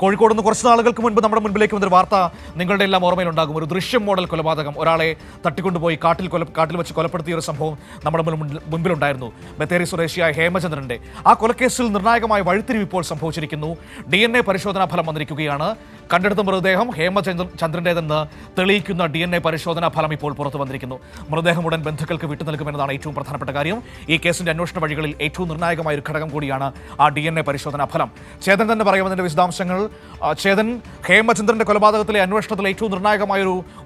കോഴിക്കോട് നിന്ന് കുറച്ച് നാളുകൾക്ക് മുൻപ് നമ്മുടെ മുൻപിലേക്ക് വന്നൊരു വാർത്ത നിങ്ങളുടെ എല്ലാം ഓർമ്മയിലുണ്ടാകും. ഒരു ദൃശ്യം മോഡൽ കൊലപാതകം, ഒരാളെ തട്ടിക്കൊണ്ടുപോയി കാട്ടിൽ വെച്ച് കൊലപ്പെടുത്തിയ ഒരു സംഭവം നമ്മുടെ മുൻപിലുണ്ടായിരുന്നു. ബത്തേരി സ്വദേശിയായ ഹേമചന്ദ്രന്റെ ആ കൊലക്കേസിൽ നിർണായകമായ വഴിത്തിരിവ് ഇപ്പോൾ സംഭവിച്ചിരിക്കുന്നു. DNA പരിശോധനാ ഫലം വന്നിരിക്കുകയാണ്. കണ്ടെടുത്ത മൃതദേഹം ഹേമചന്ദ്രന്റേതെന്ന് തെളിയിക്കുന്ന DNA പരിശോധനാ ഫലം ഇപ്പോൾ പുറത്തു വന്നിരിക്കുന്നു. മൃതദേഹം ഉടൻ ബന്ധുക്കൾക്ക് വിട്ടു നൽകുമെന്നതാണ് ഏറ്റവും പ്രധാനപ്പെട്ട കാര്യം. ഈ കേസിന്റെ അന്വേഷണ വഴികളിൽ ഏറ്റവും നിർണായകമായ ഒരു ഘടകം കൂടിയാണ് ആ DNA പരിശോധനാ ഫലം. ചേതൻ തന്നെ പറയുന്നതിന്റെ വിശദാംശങ്ങൾ. ചേതൻ, ഹേമചന്ദ്രന്റെ കൊലപാതകത്തിലെ അന്വേഷണത്തിൽ ഏറ്റവും നിർണായകമായ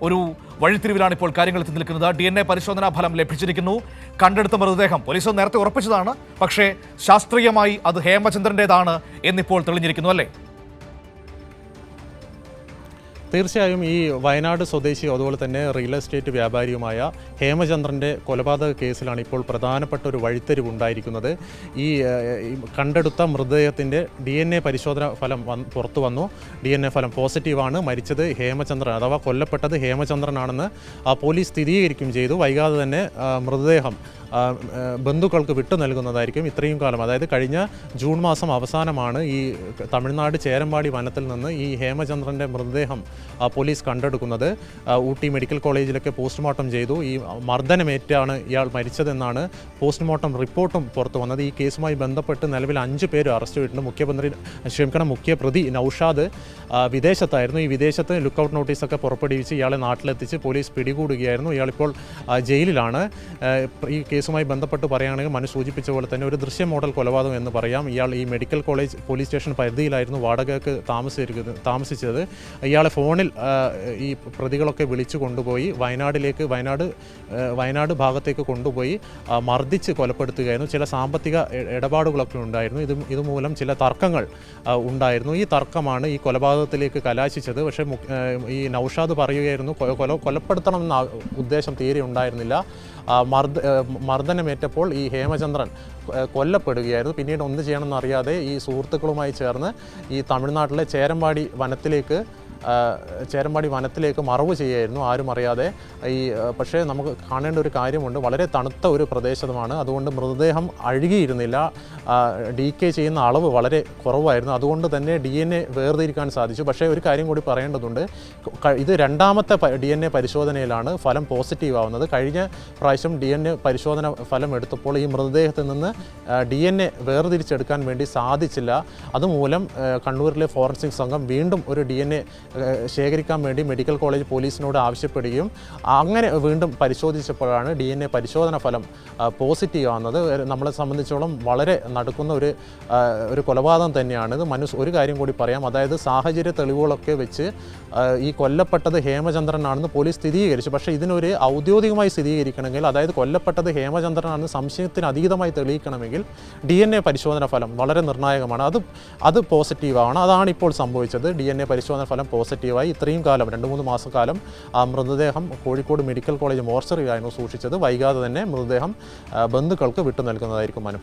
ഒരു വഴിത്തിരിവിലാണ് ഇപ്പോൾ കാര്യങ്ങൾ എത്തി നിൽക്കുന്നത്. DNA പരിശോധനാ ഫലം ലഭിച്ചിരിക്കുന്നു. കണ്ടെടുത്ത മൃതദേഹം പോലീസ് നേരത്തെ ഉറപ്പിച്ചതാണ്, പക്ഷേ ശാസ്ത്രീയമായി അത് ഹേമചന്ദ്രന്റേതാണ് എന്നിപ്പോൾ തെളിഞ്ഞിരിക്കുന്നു, അല്ലേ? തീർച്ചയായും ഈ വയനാട് സ്വദേശി അതുപോലെ തന്നെ റിയൽ എസ്റ്റേറ്റ് വ്യാപാരിയുമായ ഹേമചന്ദ്രൻ്റെ കൊലപാതക കേസിലാണ് ഇപ്പോൾ പ്രധാനപ്പെട്ട ഒരു വഴിത്തിരിവ് ഉണ്ടായിരിക്കുന്നത്. ഈ കണ്ടെടുത്ത മൃതദേഹത്തിൻ്റെ DNA പരിശോധന ഫലം പുറത്തു വന്നു. DNA ഫലം പോസിറ്റീവാണ്. മരിച്ചത് ഹേമചന്ദ്രൻ അഥവാ കൊല്ലപ്പെട്ടത് ഹേമചന്ദ്രനാണെന്ന് പോലീസ് സ്ഥിരീകരിക്കുകയും ചെയ്തു. വൈകാതെ തന്നെ മൃതദേഹം ബന്ധുക്കൾക്ക് വിട്ടു നൽകുന്നതായിരിക്കും. ഇത്രയും കാലം, അതായത് കഴിഞ്ഞ ജൂൺ മാസം അവസാനമാണ് ഈ തമിഴ്നാട് ചേരമ്പാടി വനത്തിൽ നിന്ന് ഈ ഹേമചന്ദ്രൻ്റെ മൃതദേഹം പോലീസ് കണ്ടെടുക്കുന്നത്. ഊട്ടി മെഡിക്കൽ കോളേജിലൊക്കെ പോസ്റ്റ്മോർട്ടം ചെയ്തു. ഈ മർദ്ദനമേറ്റാണ് ഇയാൾ മരിച്ചതെന്നാണ് പോസ്റ്റ്മോർട്ടം റിപ്പോർട്ടും പുറത്തു വന്നത്. ഈ കേസുമായി ബന്ധപ്പെട്ട് നിലവിൽ 5 പേര് അറസ്റ്റ് ചെയ്തിട്ടുണ്ട്. മുഖ്യപ്രതി നൌഷാദ് വിദേശത്തായിരുന്നു. ഈ വിദേശത്ത് ലുക്കൌട്ട് നോട്ടീസൊക്കെ പുറപ്പെടുവിച്ച് ഇയാളെ നാട്ടിലെത്തിച്ച് പോലീസ് പിടികൂടുകയായിരുന്നു. ഇയാളിപ്പോൾ ജയിലിലാണ്. ഈ കേസുമായി ബന്ധപ്പെട്ട് പറയുകയാണെങ്കിൽ മനു സൂചിപ്പിച്ച പോലെ തന്നെ ഒരു ദൃശ്യ മോഡൽ കൊലപാതകം എന്ന് പറയാം. ഇയാൾ ഈ മെഡിക്കൽ കോളേജ് പോലീസ് സ്റ്റേഷൻ പരിധിയിലായിരുന്നു വാടകയ്ക്ക് താമസിച്ചത്. ഇയാളെ ഫോണിൽ ഈ പ്രതികളൊക്കെ വിളിച്ചു കൊണ്ടുപോയി വയനാട് ഭാഗത്തേക്ക് കൊണ്ടുപോയി മർദ്ദിച്ച് കൊലപ്പെടുത്തുകയായിരുന്നു. ചില സാമ്പത്തിക ഇടപാടുകളൊക്കെ ഉണ്ടായിരുന്നു. ഇതുമൂലം ചില തർക്കങ്ങൾ ഉണ്ടായിരുന്നു. ഈ തർക്കമാണ് ഈ കൊലപാതകത്തിലേക്ക് കലാശിച്ചത്. പക്ഷേ ഈ നൌഷാദ് പറയുകയായിരുന്നു കൊലപ്പെടുത്തണമെന്ന ഉദ്ദേശം തീരെ ഉണ്ടായിരുന്നില്ല. മർദ്ദനമേറ്റപ്പോൾ ഈ ഹേമചന്ദ്രൻ കൊല്ലപ്പെടുകയായിരുന്നു. പിന്നീട് എന്ത് ചെയ്യണമെന്ന് അറിയാതെ ഈ സുഹൃത്തുക്കളുമായി ചേർന്ന് ഈ തമിഴ്നാട്ടിലെ ചേരമ്പാടി വനത്തിലേക്ക് മറവ് ചെയ്യായിരുന്നു, ആരും അറിയാതെ. പക്ഷേ നമുക്ക് കാണേണ്ട ഒരു കാര്യമുണ്ട്, വളരെ തണുത്ത ഒരു പ്രദേശമാണ്. അതുകൊണ്ട് മൃതദേഹം അഴുകിയിരുന്നില്ല. ഡീക്കേ ചെയ്യുന്ന അളവ് വളരെ കുറവായിരുന്നു. അതുകൊണ്ട് തന്നെ DNA വേർതിരിക്കാൻ സാധിച്ചു. പക്ഷേ ഒരു കാര്യം കൂടി പറയേണ്ടതുണ്ട്. ഇത് രണ്ടാമത്തെ DNA പരിശോധനയിലാണ് ഫലം പോസിറ്റീവ് ആവുന്നത്. കഴിഞ്ഞ പ്രാവശ്യം DNA പരിശോധന ഫലം എടുത്തപ്പോൾ ഈ മൃതദേഹത്തിൽ നിന്ന് DNA വേർതിരിച്ചെടുക്കാൻ വേണ്ടി സാധിച്ചില്ല. അതുമൂലം കണ്ണൂരിലെ ഫോറൻസിക് സംഘം വീണ്ടും ഒരു DNA ശേഖരിക്കാൻ വേണ്ടി മെഡിക്കൽ കോളേജ് പോലീസിനോട് ആവശ്യപ്പെടുകയും അങ്ങനെ വീണ്ടും പരിശോധിച്ചപ്പോഴാണ് DNA പരിശോധന ഫലം പോസിറ്റീവ് ആവുന്നത്. നമ്മളെ സംബന്ധിച്ചോളം വളരെ നടക്കുന്ന ഒരു കൊലപാതകം തന്നെയാണ് ഇത്. ഒരു കാര്യം കൂടി പറയാം, അതായത് സാഹചര്യ തെളിവുകളൊക്കെ വെച്ച് ഈ കൊല്ലപ്പെട്ടത് ഹേമചന്ദ്രനാണെന്ന് പോലീസ് സ്ഥിരീകരിച്ചു. പക്ഷേ ഇതിനൊരു ഔദ്യോഗികമായി സ്ഥിരീകരിക്കണമെങ്കിൽ, അതായത് കൊല്ലപ്പെട്ടത് ഹേമചന്ദ്രനാണെന്ന് സംശയത്തിന് അതീതമായി തെളിയിക്കണമെങ്കിൽ DNA പരിശോധന ഫലം വളരെ നിർണായകമാണ്. അത് പോസിറ്റീവാണ്. അതാണ് ഇപ്പോൾ സംഭവിച്ചത്. DNA പരിശോധന ഫലം പോസിറ്റീവായി. ഇത്രയും കാലം 2-3 മാസക്കാലം ആ മൃതദേഹം കോഴിക്കോട് മെഡിക്കൽ കോളേജ് മോർച്ചറിയിലായിരുന്നു സൂക്ഷിച്ചത്. വൈകാതെ തന്നെ മൃതദേഹം ബന്ധുക്കൾക്ക് വിട്ടു നൽകുന്നതായിരിക്കും. മനു.